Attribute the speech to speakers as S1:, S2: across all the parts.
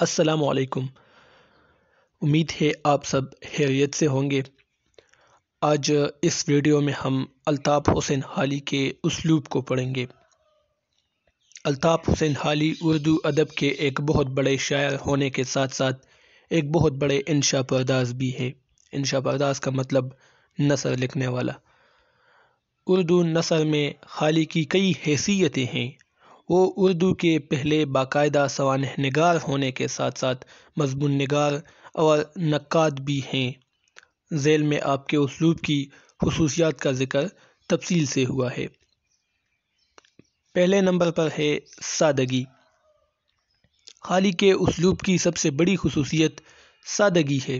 S1: السلام علیکم۔ امید ہے آپ سب خیریت سے ہوں گے۔ آج اس ویڈیو میں ہم الطاف حسین حالی کے اسلوب کو پڑھیں گے۔ الطاف حسین حالی اردو ادب کے ایک بہت بڑے شاعر ہونے کے ساتھ ساتھ ایک بہت بڑے انشا پرداز بھی ہے۔ انشا پرداز کا مطلب نثر لکھنے والا۔ اردو نثر میں حالی کی کئی حیثیتیں ہیں۔ وہ اردو کے پہلے باقاعدہ سوانح نگار ہونے کے ساتھ ساتھ مضمون نگار اور نقاد بھی ہیں۔ ذیل میں آپ کے اسلوب کی خصوصیات کا ذکر تفصیل سے ہوا ہے۔ پہلے نمبر پر ہے سادگی۔ حالی کے اسلوب کی سب سے بڑی خصوصیت سادگی ہے۔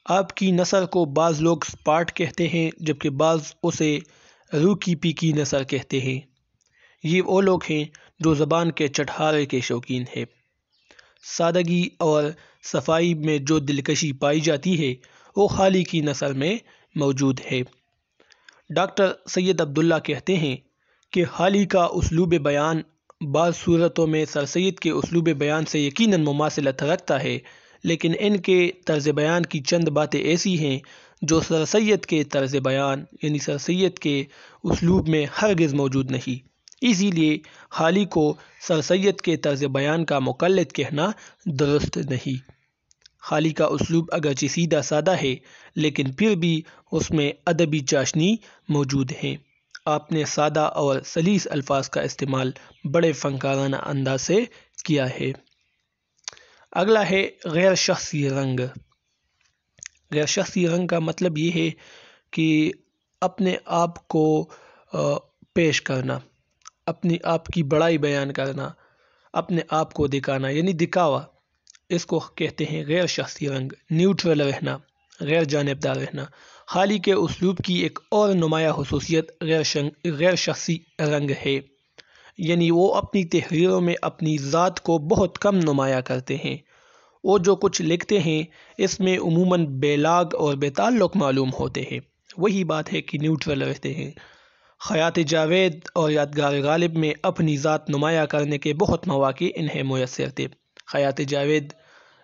S1: آپ کی نثر کو بعض لوگ سپاٹ کہتے ہیں جبکہ بعض اسے روکی پیکی نثر کہتے ہیں۔ یہ وہ لوگ ہیں جو زبان کے چٹخارے کے شوقین ہیں۔ سادگی اور صفائی میں جو دلکشی پائی جاتی ہے وہ حالی کی نثر میں موجود ہے۔ ڈاکٹر سید عبداللہ کہتے ہیں کہ حالی کا اسلوب بیان بعض صورتوں میں سر سید کے اسلوب بیان سے یقیناً مماثلت رکھتا ہے، لیکن ان کے طرز بیان کی چند باتیں ایسی ہیں جو سر سید کے طرز بیان یعنی سر سید کے اسلوب میں ہرگز موجود نہیں۔ اسی لیے حالی کو سر سید کے طرز بیان کا مقلد کہنا درست نہیں۔ حالی کا اسلوب اگرچہ سیدھا سادہ ہے لیکن پھر بھی اس میں ادبی چاشنی موجود ہے۔ آپ نے سادہ اور سلیس الفاظ کا استعمال بڑے فنکارانہ انداز سے کیا ہے۔ اگلا ہے غیر شخصی رنگ۔ غیر شخصی رنگ کا مطلب یہ ہے کہ اپنے آپ کو پیش کرنا، اپنی آپ کی بڑائی بیان کرنا، اپنے آپ کو دکھانا یعنی دکھاوا، اس کو کہتے ہیں غیر شخصی رنگ۔ نیوٹرل رہنا، غیر جانبدار رہنا۔ حالی کے اسلوب کی ایک اور نمایاں خصوصیت غیر شخصی رنگ ہے، یعنی وہ اپنی تحریروں میں اپنی ذات کو بہت کم نمایاں کرتے ہیں۔ وہ جو کچھ لکھتے ہیں اس میں عموماً بے لاگ اور بے تعلق معلوم ہوتے ہیں۔ وہی بات ہے کہ نیوٹرل رہتے ہیں۔ خیاط جاوید اور یادگار غالب میں اپنی ذات نمایاں کرنے کے بہت مواقع انہیں میسر تھے۔ خیاط جاوید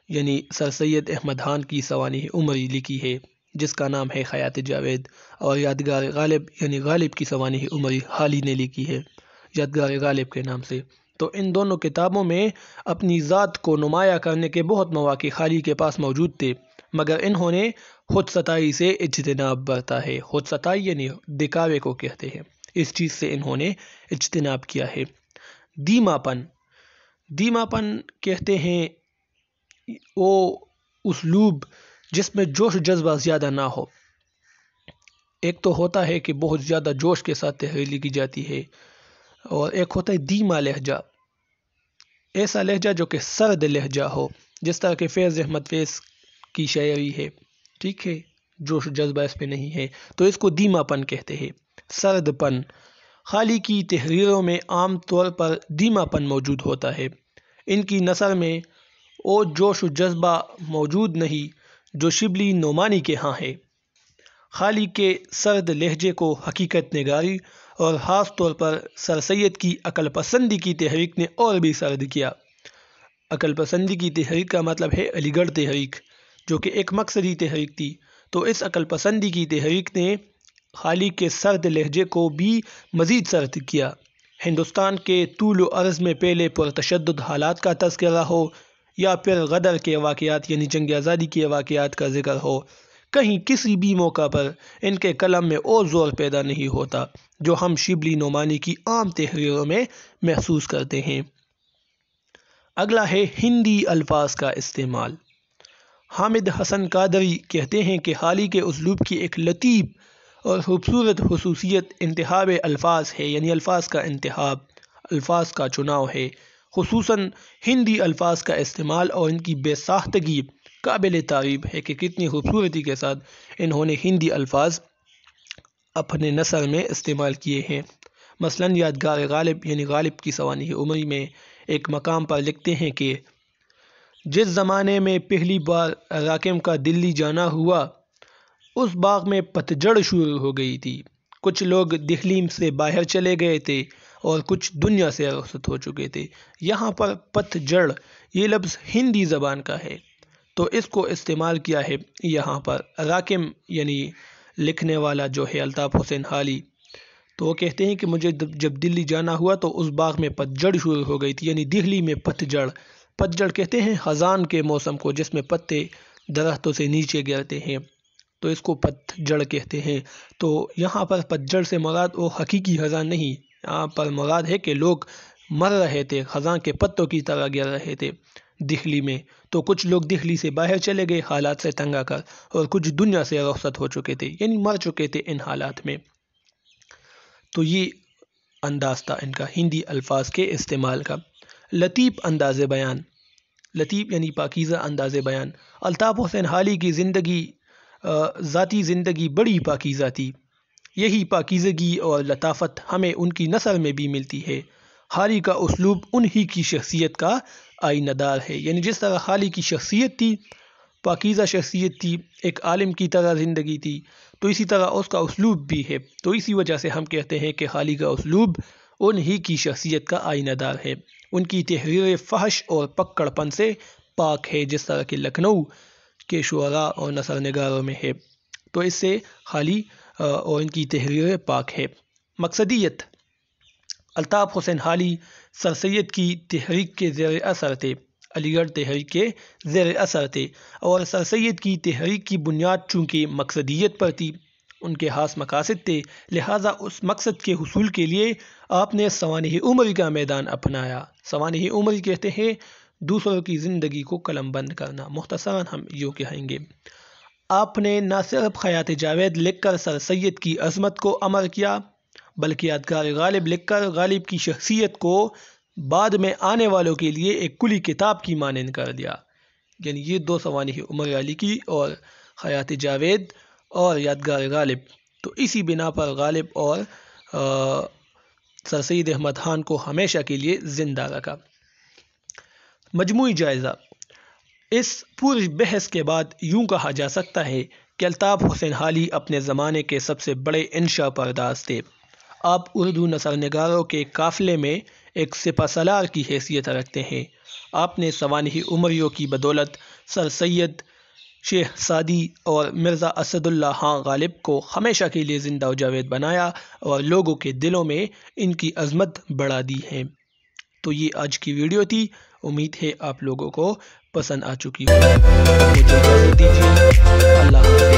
S1: یعنی سر سید احمد خان کی سوانح عمری لکھی ہے جس کا نام ہے خیاط جاوید، اور یادگار غالب یعنی غالب کی سوانح عمری حالی نے لکھی ہے یادگار غالب کے نام سے۔ تو ان دونوں کتابوں میں اپنی ذات کو نمایاں کرنے کے بہت مواقع حالی کے پاس موجود تھے، مگر انہوں نے خود ستائی سے اجتناب برتا ہے۔ خود ستائی یعنی دکھاوے کو کہتے ہیں، اس چیز سے انہوں نے اجتناب کیا ہے۔ دھیما پن۔ دھیما پن کہتے ہیں وہ اسلوب جس میں جوش و جذبہ زیادہ نہ ہو۔ ایک تو ہوتا ہے کہ بہت زیادہ جوش کے ساتھ تحریر لکھی جاتی ہے، اور ایک ہوتا ہے دھیما لہجہ، ایسا لہجہ جو کہ سرد لہجہ ہو، جس طرح کہ فیض احمد فیض کی شاعری ہے، ٹھیک ہے، جوش و جذبہ اس پہ نہیں ہے، تو اس کو دھیما پن کہتے ہیں، سرد پن۔ حالی کی تحریروں میں عام طور پر دھیما پن موجود ہوتا ہے۔ ان کی نثر میں وہ جوش و جذبہ موجود نہیں جو شبلی نعمانی کے ہاں ہے۔ حالی کے سرد لہجے کو حقیقت نگاری اور خاص طور پر سر سید کی عقل پسندی کی تحریک نے اور بھی سرد کیا۔ عقل پسندی کی تحریک کا مطلب ہے علی گڑھ تحریک، جو کہ ایک مقصدی تحریک تھی، تو اس عقل پسندی کی تحریک نے حالی کے سرد لہجے کو بھی مزید سرد کیا۔ ہندوستان کے طول و عرض میں پہلے پرتشدد حالات کا تذکرہ ہو یا پھر غدر کے واقعات یعنی جنگ آزادی کے واقعات کا ذکر ہو، کہیں کسی بھی موقع پر ان کے قلم میں وہ زور پیدا نہیں ہوتا جو ہم شبلی نعمانی کی عام تحریروں میں محسوس کرتے ہیں۔ اگلا ہے ہندی الفاظ کا استعمال۔ حامد حسن قادری کہتے ہیں کہ حالی کے اسلوب کی ایک لطیف اور خوبصورت خصوصیت انتخاب الفاظ ہے، یعنی الفاظ کا انتخاب، الفاظ کا چناؤ ہے، خصوصاً ہندی الفاظ کا استعمال، اور ان کی بے ساختگی قابل تعریف ہے کہ کتنی خوبصورتی کے ساتھ انہوں نے ہندی الفاظ اپنے نثر میں استعمال کیے ہیں۔ مثلاً یادگار غالب یعنی غالب کی سوانح عمری میں ایک مقام پر لکھتے ہیں کہ جس زمانے میں پہلی بار راکم کا دلی جانا ہوا اس باغ میں پتجھڑ شروع ہو گئی تھی، کچھ لوگ دہلی سے باہر چلے گئے تھے اور کچھ دنیا سے رخصت ہو چکے تھے۔ یہاں پر پت جڑ یہ لفظ ہندی زبان کا ہے، تو اس کو استعمال کیا ہے یہاں پر راکم یعنی لکھنے والا جو ہے الطاف حسین حالی، تو وہ کہتے ہیں کہ مجھے جب دلی جانا ہوا تو اس باغ میں پت جڑ شروع ہو گئی تھی، یعنی دہلی میں پت جڑ کہتے ہیں خزان کے موسم کو جس میں پتے درختوں سے نیچے گرتے ہیں، تو اس کو پت جڑ کہتے ہیں۔ تو یہاں پر پت جڑ سے مراد وہ حقیقی خزان نہیں، یہاں پر مراد ہے کہ لوگ مر رہے تھے، خزاں کے پتوں کی طرح گر رہے تھے دہلی میں، تو کچھ لوگ دہلی سے باہر چلے گئے حالات سے تنگ آ کر، اور کچھ دنیا سے رخصت ہو چکے تھے، یعنی مر چکے تھے ان حالات میں۔ تو یہ انداز تھا ان کا ہندی الفاظ کے استعمال کا۔ لطیف انداز بیان، لطیف یعنی پاکیزہ انداز بیان۔ الطاف حسین حالی کی ذاتی زندگی بڑی پاکیزہ تھی، یہی پاکیزگی اور لطافت ہمیں ان کی نثر میں بھی ملتی ہے۔ حالی کا اسلوب انہی کی شخصیت کا آئینہ دار ہے، یعنی جس طرح حالی کی شخصیت تھی پاکیزہ شخصیت تھی، ایک عالم کی طرح زندگی تھی، تو اسی طرح اس کا اسلوب بھی ہے، تو اسی وجہ سے ہم کہتے ہیں کہ حالی کا اسلوب انہی کی شخصیت کا آئینہ دار ہے۔ ان کی تحریر فحش اور پکڑ پن سے پاک ہے، جس طرح کہ لکھنؤ کے شعراء اور نثر نگاروں میں ہے، تو اس سے حالی اور ان کی تحریر پاک ہے۔ مقصدیت، الطاف حسین حالی سر سید کی تحریک کے زیر اثر تھے، علی گڑھ تحریک کے زیر اثر تھے، اور سر سید کی تحریک کی بنیاد چونکہ مقصدیت پر تھی، ان کے خاص مقاصد تھے، لہٰذا اس مقصد کے حصول کے لیے آپ نے سوانح عمر کا میدان اپنایا۔ سوانح عمر کہتے ہیں دوسروں کی زندگی کو قلم بند کرنا، مختصراً ہم یوں کہیں گے۔ آپ نے نہ صرف خیات جاوید لکھ کر سر سید کی عظمت کو امر کیا، بلکہ یادگار غالب لکھ کر غالب کی شخصیت کو بعد میں آنے والوں کے لیے ایک کلی کتاب کی مانند کر دیا۔ یعنی یہ دو سوانح عمر علی کی اور خیات جاوید اور یادگار غالب، تو اسی بنا پر غالب اور سر سید احمد خان کو ہمیشہ کے لیے زندہ رکھا۔ مجموعی جائزہ، اس پوری بحث کے بعد یوں کہا جا سکتا ہے کہ الطاف حسین حالی اپنے زمانے کے سب سے بڑے انشا پرداز تھے۔ آپ اردو نثر نگاروں کے قافلے میں ایک سپہ سالار کی حیثیت رکھتے ہیں۔ آپ نے سوانح عمریوں کی بدولت سر سید، شیخ سعدی اور مرزا اسد اللہ خان غالب کو ہمیشہ کے لیے زندہ و جاوید بنایا اور لوگوں کے دلوں میں ان کی عظمت بڑھا دی ہے۔ تو یہ آج کی ویڈیو تھی، امید ہے آپ لوگوں کو پسند آ چکی ہوگی۔ مجھے اجازت دیجیے، اللہ حافظ۔